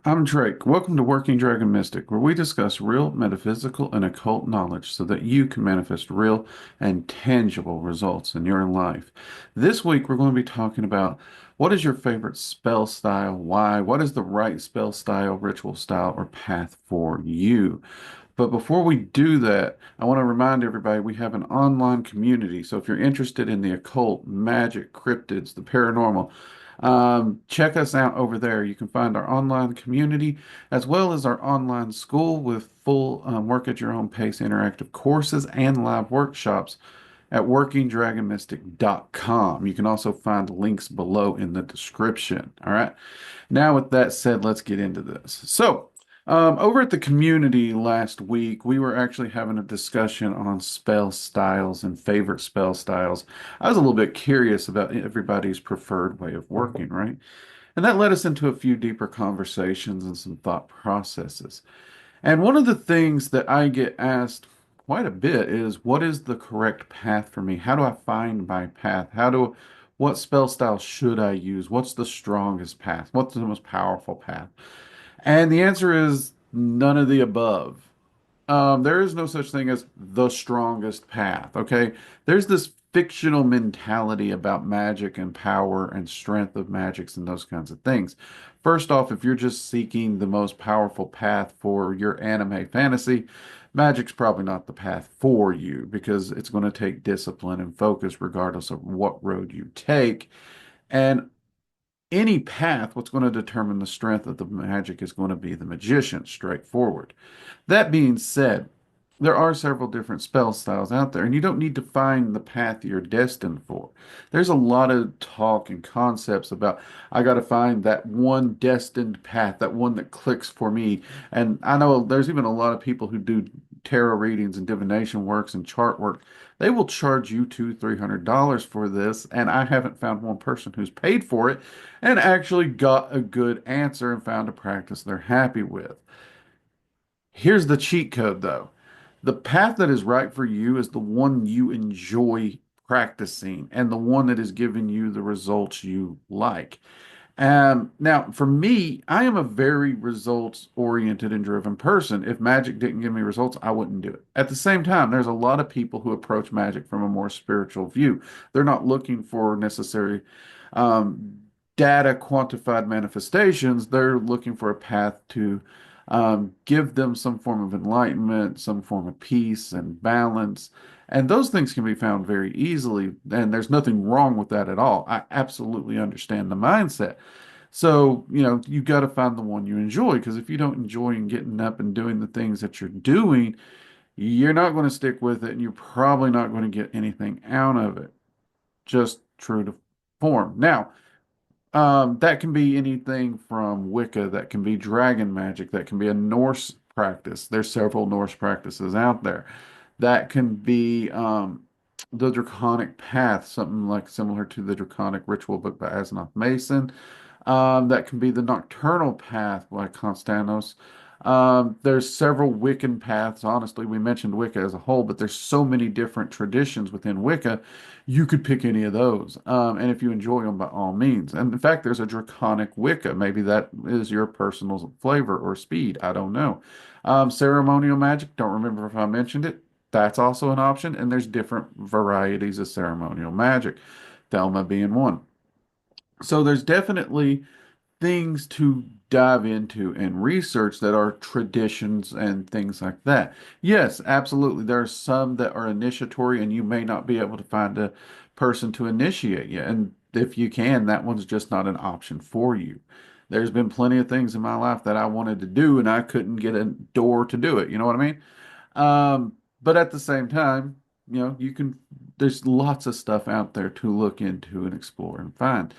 I'm Drake. Welcome to Working Dragon Mystic, where we discuss real metaphysical and occult knowledge so that you can manifest real and tangible results in your life. This week, we're going to be talking about what is your favorite spell style, why, what is the right spell style, ritual style, or path for you. But before we do that, I want to remind everybody we have an online community. So if you're interested in the occult, magic, cryptids, the paranormal, check us out over there. You can find our online community as well as our online school with full work at your own pace interactive courses and live workshops at workingdragonmystic.com. You can also find links below in the description. All right. Now, with that said, let's get into this. Over at the community last week, we were actually having a discussion on spell styles and favorite spell styles. I was a little bit curious about everybody's preferred way of working, right? And that led us into a few deeper conversations and some thought processes. And one of the things that I get asked quite a bit is what is the correct path for me? How do I find my path? What spell style should I use? What's the strongest path? What's the most powerful path? And the answer is none of the above. There is no such thing as the strongest path, okay? There's this fictional mentality about magic and power and strength of magics and those kinds of things. First off, if you're just seeking the most powerful path for your anime fantasy, magic's probably not the path for you because it's going to take discipline and focus regardless of what road you take. And any path, what's going to determine the strength of the magic is going to be the magician, straightforward. That being said, there are several different spell styles out there, and you don't need to find the path you're destined for. There's a lot of talk and concepts about, I got to find that one destined path, that one that clicks for me. And I know there's even a lot of people who do tarot readings and divination works and chart work. They will charge you two, $300 for this, and I haven't found one person who's paid for it and actually got a good answer and found a practice they're happy with. Here's the cheat code though. The path that is right for you is the one you enjoy practicing and the one that is giving you the results you like. Now, for me, I am a very results oriented and driven person. If magic didn't give me results, I wouldn't do it. At the same time, there's a lot of people who approach magic from a more spiritual view. They're not looking for necessary um, data quantified manifestations. They're looking for a path to give them some form of enlightenment, some form of peace and balance. And those things can be found very easily, and there's nothing wrong with that at all. I absolutely understand the mindset. So, you got to find the one you enjoy because if you don't enjoy getting up and doing the things that you're doing, you're not going to stick with it and you're probably not going to get anything out of it. Just true to form. Now, that can be anything from Wicca, that can be dragon magic, that can be a Norse practice. There's several Norse practices out there. That can be the Draconic Path, something like similar to the Draconic Ritual book by Asnoth Mason. That can be the Nocturnal Path by Constanos. There's several Wiccan paths. Honestly, we mentioned Wicca as a whole, but there's so many different traditions within Wicca. You could pick any of those. And if you enjoy them, by all means. And in fact, there's a Draconic Wicca. Maybe that is your personal flavor or speed. I don't know. Ceremonial magic, don't remember if I mentioned it. That's also an option. And there's different varieties of ceremonial magic, Thelma being one. So there's definitely things to dive into and research that are traditions and things like that. Yes, absolutely. There are some that are initiatory, and you may not be able to find a person to initiate you. And if you can, that one's just not an option for you. There's been plenty of things in my life that I wanted to do, and I couldn't get a door to do it. You know what I mean? But at the same time, there's lots of stuff out there to look into and explore and find.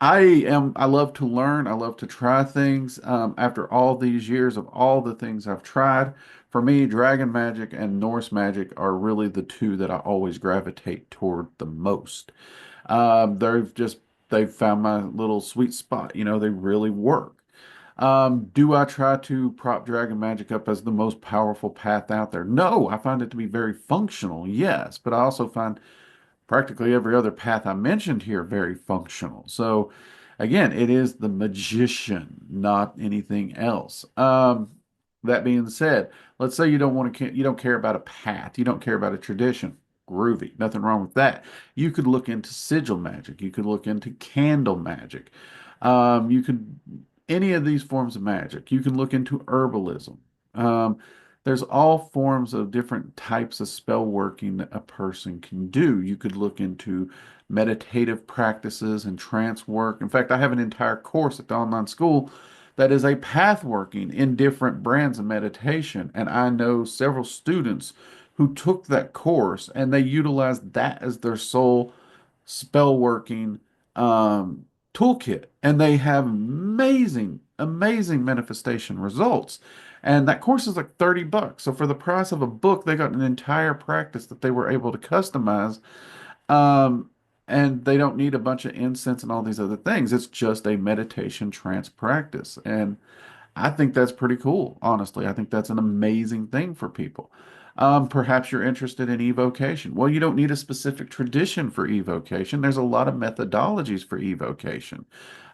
I love to learn. I love to try things. After all these years of all the things I've tried, for me, Dragon Magic and Norse Magic are really the two that I always gravitate toward the most. They've found my little sweet spot. They really work. Do I try to prop Dragon Magic up as the most powerful path out there? No, I find it to be very functional, yes, but I also find practically every other path I mentioned here very functional. So Again, it is the magician, not anything else. That being said, let's say you don't want to, you don't care about a path, you don't care about a tradition. Groovy, nothing wrong with that. You could look into sigil magic, you could look into candle magic, you could any of these forms of magic. You can look into herbalism. Um, there's all forms of different types of spell working that a person can do. You could look into meditative practices and trance work. In fact, I have an entire course at the online school that is a path working in different brands of meditation. And I know several students who took that course and they utilized that as their sole spell working um, toolkit. And they have amazing, amazing manifestation results. And that course is like $30. So for the price of a book, they got an entire practice that they were able to customize, um, and they don't need a bunch of incense and all these other things. It's just a meditation trance practice. And I think that's pretty cool, honestly. I think that's an amazing thing for people. Perhaps you're interested in evocation. Well, you don't need a specific tradition for evocation. There's a lot of methodologies for evocation.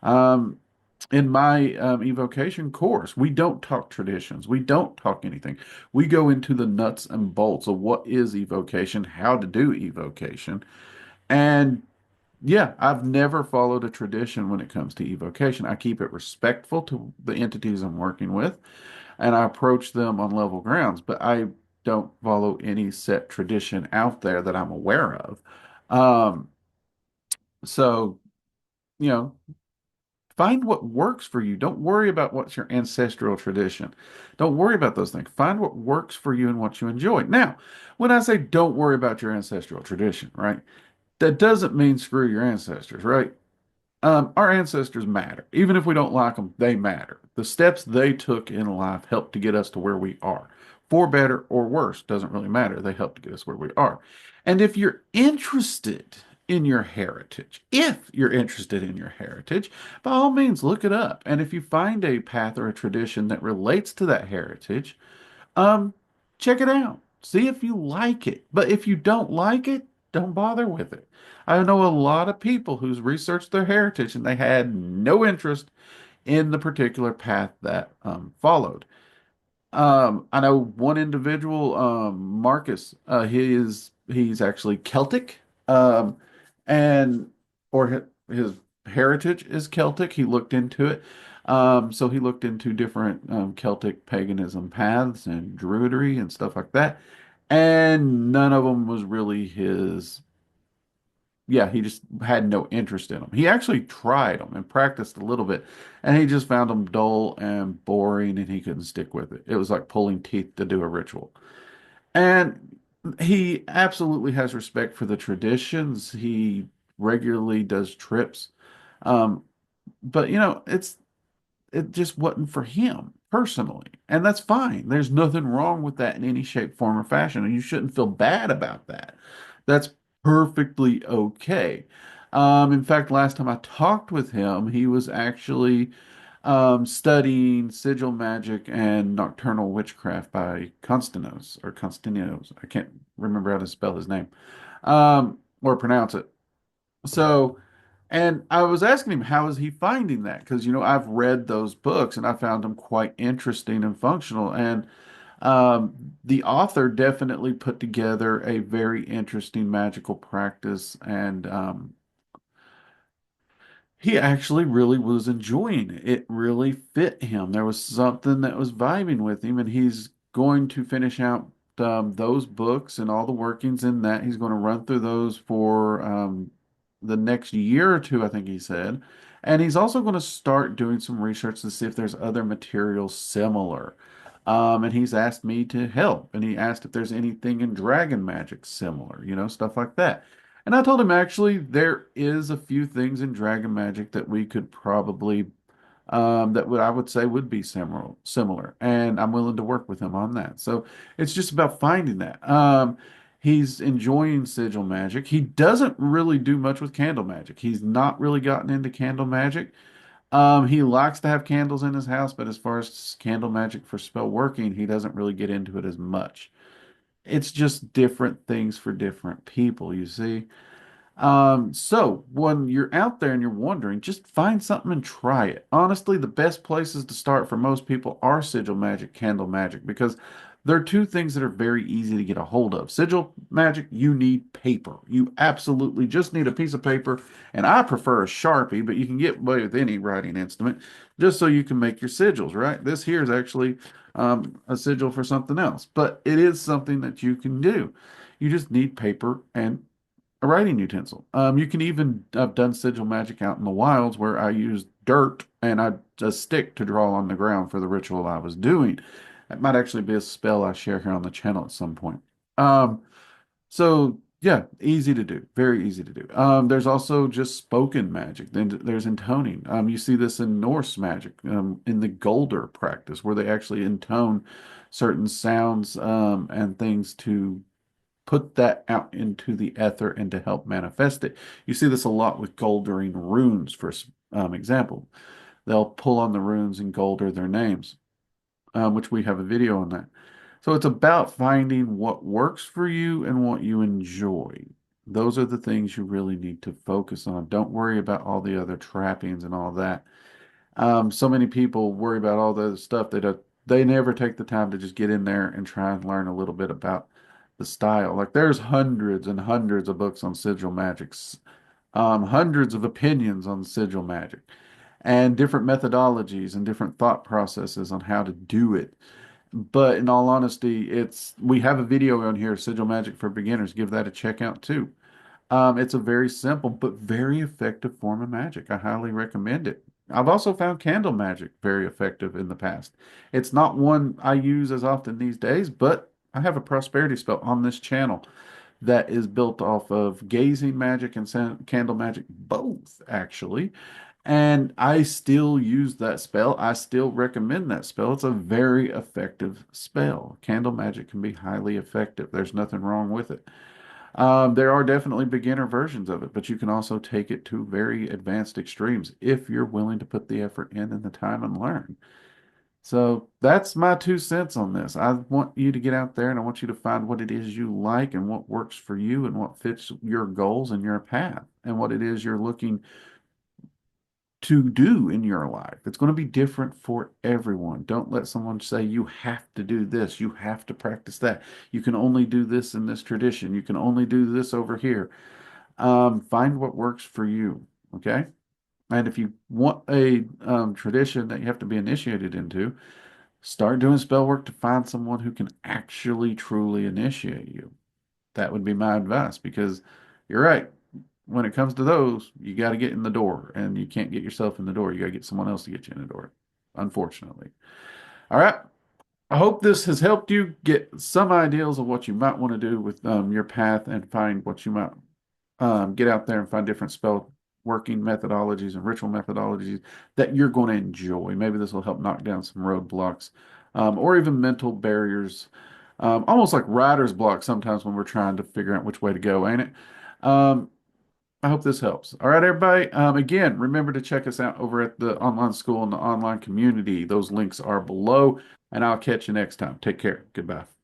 Um, in my evocation course, we don't talk traditions. We don't talk anything. We go into the nuts and bolts of what is evocation, how to do evocation, and yeah, I've never followed a tradition when it comes to evocation. I keep it respectful to the entities I'm working with, and I approach them on level grounds, but I don't follow any set tradition out there that I'm aware of. Um, so, you know, find what works for you. Don't worry about what's your ancestral tradition. Don't worry about those things. Find what works for you and what you enjoy. Now, when I say don't worry about your ancestral tradition, right? That doesn't mean screw your ancestors, right? Our ancestors matter. Even if we don't like them, they matter. The steps they took in life helped to get us to where we are. For better or worse, doesn't really matter. They helped to get us where we are. And if you're interested in your heritage, by all means, look it up. And if you find a path or a tradition that relates to that heritage, um, check it out. See if you like it. But if you don't like it, don't bother with it. I know a lot of people who's researched their heritage and they had no interest in the particular path that followed. I know one individual, Marcus. He's actually Celtic, um, and or his heritage is Celtic. He looked into it, so he looked into different Celtic paganism paths and druidry and stuff like that, and none of them was really his. Yeah, he just had no interest in them. He actually tried them and practiced a little bit, and he just found them dull and boring, and he couldn't stick with it. It was like pulling teeth to do a ritual. And he absolutely has respect for the traditions. He regularly does trips. Um, but it just wasn't for him personally. And that's fine. There's nothing wrong with that in any shape, form, or fashion. And you shouldn't feel bad about that. That's perfectly okay. In fact, last time I talked with him, he was actually studying sigil magic and nocturnal witchcraft by Constantinos. I can't remember how to spell his name or pronounce it. So, and I was asking him, how is he finding that? Because, I've read those books and I found them quite interesting and functional. And the author definitely put together a very interesting magical practice. And he actually really was enjoying it. It really fit him. There was something that was vibing with him, and he's going to finish out those books and all the workings in that. He's going to run through those for the next year or two, I think he said. And he's also going to start doing some research to see if there's other materials similar. And he's asked me to help, and he asked if there's anything in dragon magic similar, stuff like that. And I told him actually there is a few things in Dragon Magic that we could probably that would I would say would be similar, and I'm willing to work with him on that. So it's just about finding that. He's enjoying sigil magic. He doesn't really do much with candle magic. He's not really gotten into candle magic. He likes to have candles in his house, but as far as candle magic for spell working, he doesn't really get into it as much. It's just different things for different people, you see. So when you're out there and you're wondering, just find something and try it. Honestly, the best places to start for most people are sigil magic, candle magic, because they're two things that are very easy to get a hold of. Sigil magic, you need paper. You absolutely just need a piece of paper, and I prefer a Sharpie, but you can get away with any writing instrument just so you can make your sigils, right? This here is actually a sigil for something else, but it is something that you can do. You just need paper and a writing utensil. You can even, I've done sigil magic out in the wilds where I used dirt and a stick to draw on the ground for the ritual I was doing. That might actually be a spell I share here on the channel at some point. Um, so yeah, easy to do, very easy to do. There's also just spoken magic. Then there's intoning. You see this in Norse magic, in the Golder practice, where they actually intone certain sounds and things to put that out into the ether and to help manifest it. You see this a lot with Goldering runes, for example. They'll pull on the runes and Golder their names, which we have a video on that. So it's about finding what works for you and what you enjoy. Those are the things you really need to focus on. Don't worry about all the other trappings and all that. So many people worry about all the other stuff. They never take the time to just get in there and try and learn a little bit about the style. Like there's hundreds and hundreds of books on sigil magics, hundreds of opinions on sigil magic, and different methodologies and different thought processes on how to do it. But in all honesty, we have a video on here, Sigil Magic for Beginners. Give that a check out too. It's a very simple but very effective form of magic. I highly recommend it. I've also found candle magic very effective in the past. It's not one I use as often these days, but I have a prosperity spell on this channel that is built off of gazing magic and candle magic, both actually. And I still use that spell. I still recommend that spell. It's a very effective spell. Candle magic can be highly effective. There's nothing wrong with it. There are definitely beginner versions of it, but you can also take it to very advanced extremes if you're willing to put the effort in and the time and learn. So that's my 2 cents on this. I want you to get out there and I want you to find what it is you like and what works for you and what fits your goals and your path and what it is you're looking to do in your life. It's going to be different for everyone. Don't let someone say you have to do this, you have to practice that. You can only do this in this tradition. You can only do this over here. Find what works for you. Okay. And if you want a tradition that you have to be initiated into, start doing spell work to find someone who can actually truly initiate you. That would be my advice because you're right. When it comes to those, you got to get in the door, and you can't get yourself in the door. You got to get someone else to get you in the door, unfortunately. All right. I hope this has helped you get some ideas of what you might want to do with your path and find what you might get out there and find different spell working methodologies and ritual methodologies that you're going to enjoy. Maybe this will help knock down some roadblocks or even mental barriers, almost like writer's block sometimes when we're trying to figure out which way to go, ain't it? Um, I hope this helps. All right, everybody. Again, remember to check us out over at the online school and the online community. Those links are below, and I'll catch you next time. Take care. Goodbye.